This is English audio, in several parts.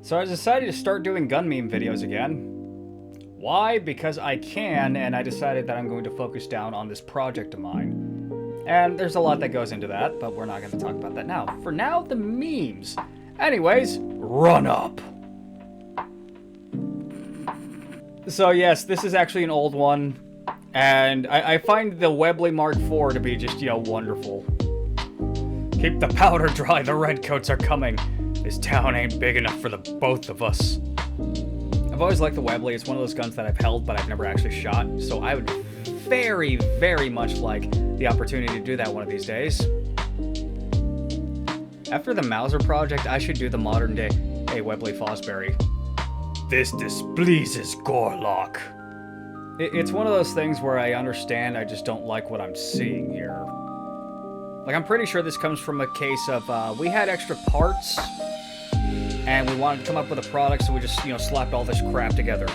So I decided to start doing gun meme videos again. Why? Because I can, and I decided that I'm going to focus down on this project of mine. And there's a lot that goes into that, but we're not going to talk about that now. For now, the memes. Anyways, run up. So yes, this is actually an old one, and I find the Webley Mark IV to be just, wonderful. Keep the powder dry, the redcoats are coming. This town ain't big enough for the both of us. I've always liked the Webley. It's one of those guns that I've held, but I've never actually shot, so I would very, very much like the opportunity to do that one of these days. After the Mauser project, I should do the modern day Webley Fosbury. This displeases Gorlock. It's one of those things where I understand, I just don't like what I'm seeing here. Like, I'm pretty sure this comes from a case of, we had extra parts, and we wanted to come up with a product, so we just, slapped all this crap together.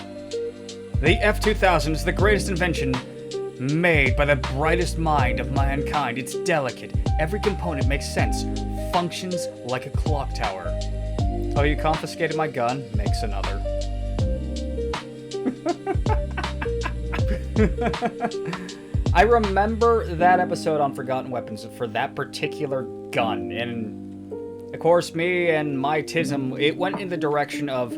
The F-2000 is the greatest invention made by the brightest mind of mankind. It's delicate. Every component makes sense. Functions like a clock tower. Oh, you confiscated my gun? Makes another. I remember that episode on Forgotten Weapons for that particular gun, and of course me and my tism, it went in the direction of,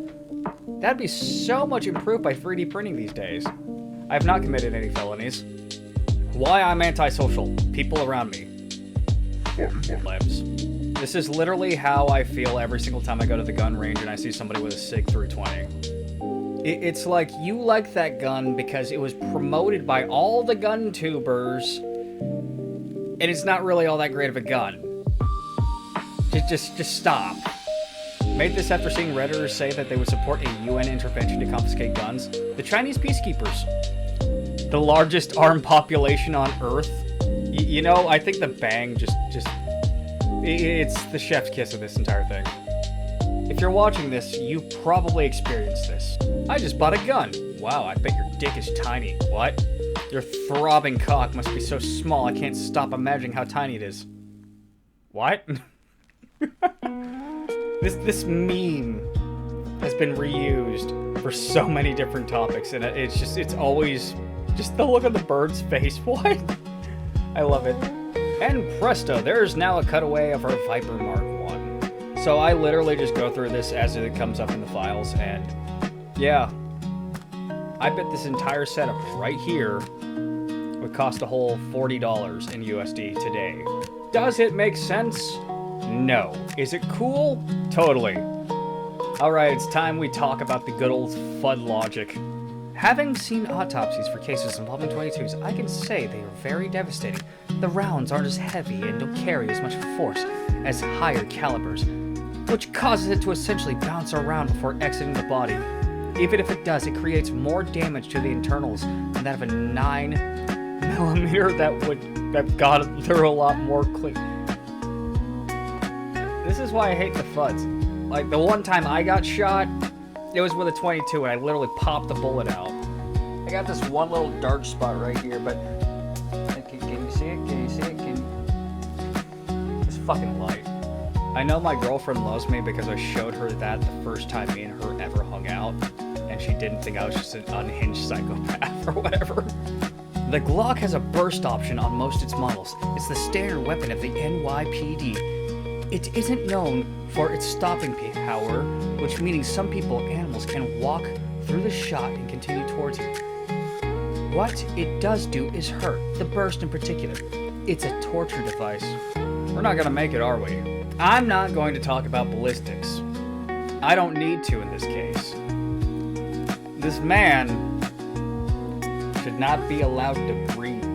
that'd be so much improved by 3D printing these days. I have not committed any felonies. Why I'm antisocial? People around me. Lives. This is literally how I feel every single time I go to the gun range and I see somebody with a SIG 320. It's like, you like that gun because it was promoted by all the gun tubers, and it's not really all that great of a gun. Just stop. Made this after seeing Redditors say that they would support a UN intervention to confiscate guns. The Chinese peacekeepers. The largest armed population on Earth. I think the bang it's the chef's kiss of this entire thing. If you're watching this, you've probably experienced this. I just bought a gun. Wow, I bet your dick is tiny. What? Your throbbing cock must be so small I can't stop imagining how tiny it is. What? This meme has been reused for so many different topics, and it's always just the look on the bird's face. What? I love it. And presto, there's now a cutaway of our Viper Mark I. So I literally just go through this as it comes up in the files, and yeah. I bet this entire setup right here would cost a whole $40 in USD today. Does it make sense? No. Is it cool? Totally. Alright, it's time we talk about the good old FUD logic. Having seen autopsies for cases involving 22s, I can say they are very devastating. The rounds aren't as heavy and don't carry as much force as higher calibers, which causes it to essentially bounce around before exiting the body. Even if it does, it creates more damage to the internals than that of a 9mm that would have got through a lot more quick. This is why I hate the FUDs. Like, the one time I got shot, it was with a 22 and I literally popped the bullet out. I got this one little dark spot right here, but can you see it? Can you see it? It's fucking light. I know my girlfriend loves me because I showed her that the first time me and her ever hung out, and she didn't think I was just an unhinged psychopath or whatever. The Glock has a burst option on most its models. It's the standard weapon of the NYPD. It isn't known for its stopping power, which means some people and animals can walk through the shot and continue towards you. What it does do is hurt, the burst in particular. It's a torture device. We're not gonna make it, are we? I'm not going to talk about ballistics. I don't need to in this case. This man should not be allowed to breed.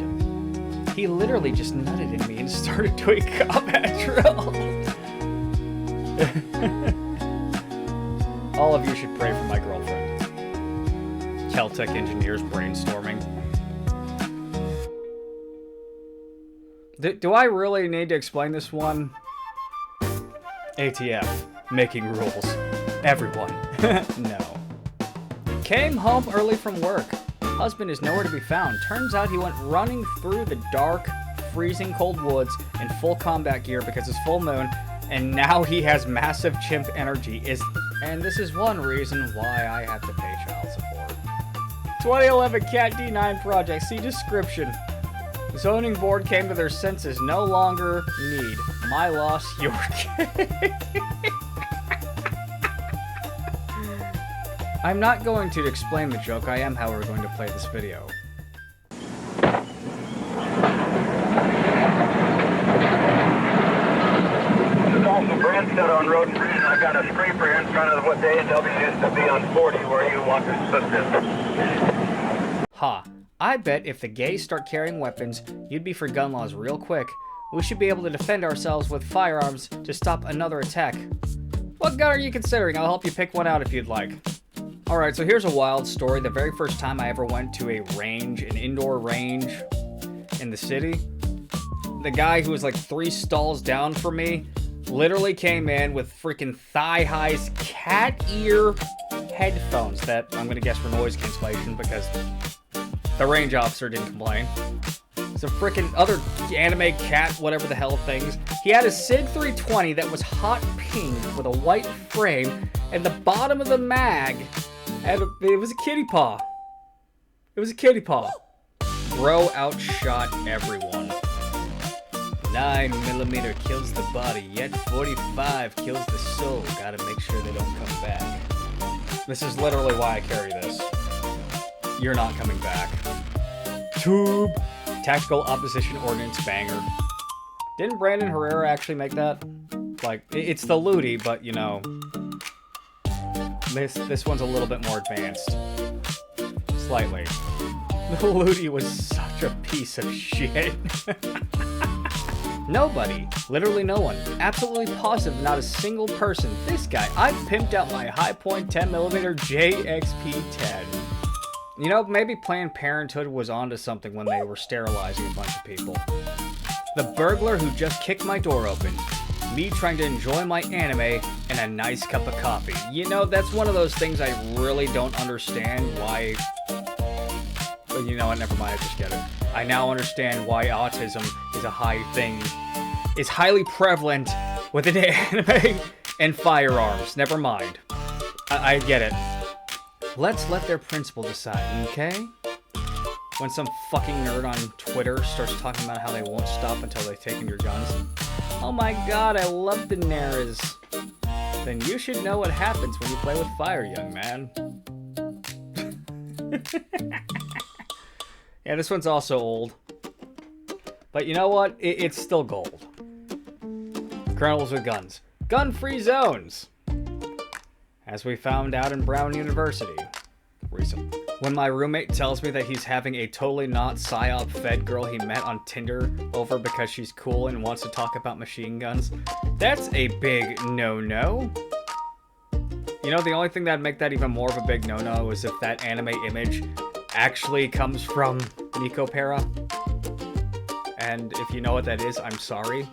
He literally just nutted at me and started doing combat drills. All of you should pray for my girlfriend. Caltech engineers brainstorming. Do I really need to explain this one? ATF, making rules. Everyone. No. Came home early from work. Husband is nowhere to be found. Turns out he went running through the dark, freezing cold woods in full combat gear because it's full moon, and now he has massive chimp energy. Is And this is one reason why I have to pay child support. 2011 Cat D9 project. See description. Zoning board came to their senses. No longer need. My loss, your gain. I'm not going to explain the joke. I am, however, going to play this video. Brandstead on Road and Bridge. I got a scraper in front of what the A&W used to be on 40 where you walk this distance. Ha. I bet if the gays start carrying weapons, you'd be for gun laws real quick. We should be able to defend ourselves with firearms to stop another attack. What gun are you considering? I'll help you pick one out if you'd like. Alright, so here's a wild story. The very first time I ever went to a range, an indoor range in the city, the guy who was like 3 stalls down from me literally came in with freaking thigh-high cat ear headphones that I'm gonna guess were noise cancellation because the range officer didn't complain. Some freaking other anime cat, whatever the hell things. He had a SIG 320 that was hot pink with a white frame, and the bottom of the mag had it was a kitty paw. It was a kitty paw. Bro outshot everyone. 9mm kills the body, yet 45 kills the soul. Gotta make sure they don't come back. This is literally why I carry this. You're not coming back. Tube. Tactical Opposition Ordnance banger. Didn't Brandon Herrera actually make that? Like, it's the Ludi, but you know, this one's a little bit more advanced. Slightly. The Ludi was such a piece of shit. Nobody, literally no one, absolutely positive, not a single person. This guy, I pimped out my High Point 10mm JXP10. You know, maybe Planned Parenthood was onto something when they were sterilizing a bunch of people. The burglar who just kicked my door open. Me trying to enjoy my anime and a nice cup of coffee. You know, that's one of those things I really don't understand why... But you know what, never mind, I just get it. I now understand why autism is a high thing, is highly prevalent within anime and firearms. Never mind. I get it. Let's let their principal decide, okay? When some fucking nerd on Twitter starts talking about how they won't stop until they've taken your guns. Oh my god, I love Daenerys. Then you should know what happens when you play with fire, young man. Yeah, this one's also old. But you know what? It's still gold. Colonels with guns. Gun-free zones! As we found out in Brown University recently. When my roommate tells me that he's having a totally not psyop fed girl he met on Tinder over because she's cool and wants to talk about machine guns, that's a big no-no. You know, the only thing that'd make that even more of a big no-no is if that anime image actually comes from Nico Pera. And if you know what that is, I'm sorry.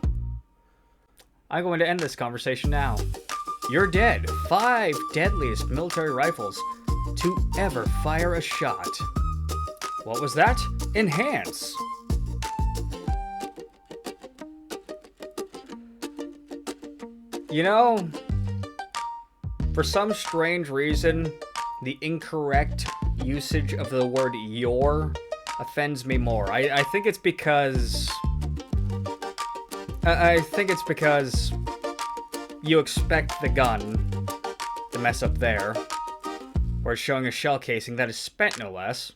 I'm going to end this conversation now. You're dead. 5 deadliest military rifles to ever fire a shot. What was that? Enhance. You know, for some strange reason, the incorrect usage of the word your offends me more. I think it's because... I think it's because you expect the gun to mess up there, or showing a shell casing that is spent no less.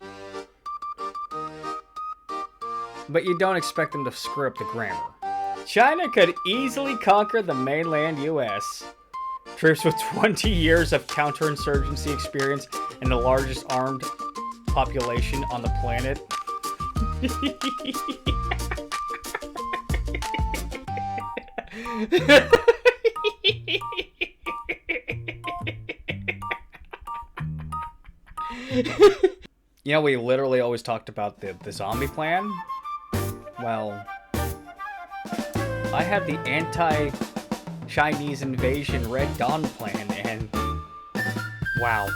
But you don't expect them to screw up the grammar. China could easily conquer the mainland US. Troops with 20 years of counterinsurgency experience and the largest armed population on the planet. You know, we literally always talked about the zombie plan. Well, I had the anti-Chinese invasion Red Dawn plan, and wow.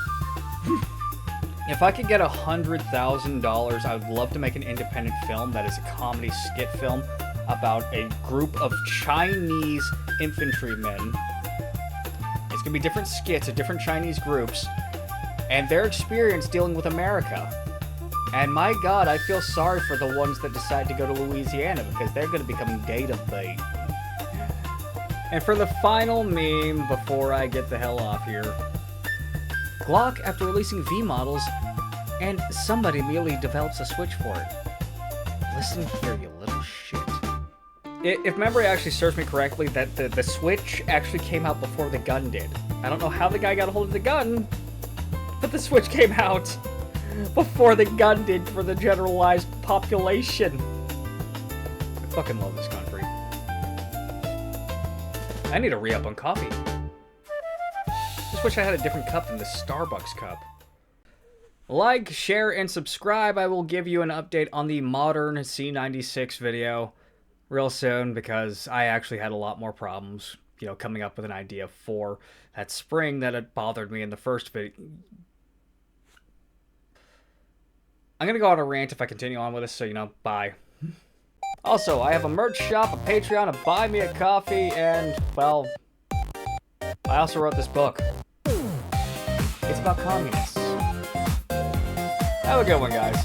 If I could get $100,000, I would love to make an independent film that is a comedy skit film about a group of Chinese infantrymen. It's It's gonna be different skits of different Chinese groups and their experience dealing with America. And my god, I feel sorry for the ones that decide to go to Louisiana because they're gonna become data bait. And for the final meme before I get the hell off here, Glock, after releasing V models, and somebody immediately develops a switch for it. Listen here, you little shit. If memory actually serves me correctly, that the Switch actually came out before the gun did. I don't know how the guy got a hold of the gun, but the Switch came out before the gun did for the generalized population. I fucking love this country. I need a re-up on coffee. Just wish I had a different cup than the Starbucks cup. Like, share, and subscribe. I will give you an update on the modern C96 video real soon because I actually had a lot more problems, you know, coming up with an idea for that spring that had bothered me in the first video. I'm gonna go on a rant if I continue on with this, so, you know, bye. Also, I have a merch shop, a Patreon, a Buy Me a Coffee, and, well, I also wrote this book. It's about communists. Have a good one, guys.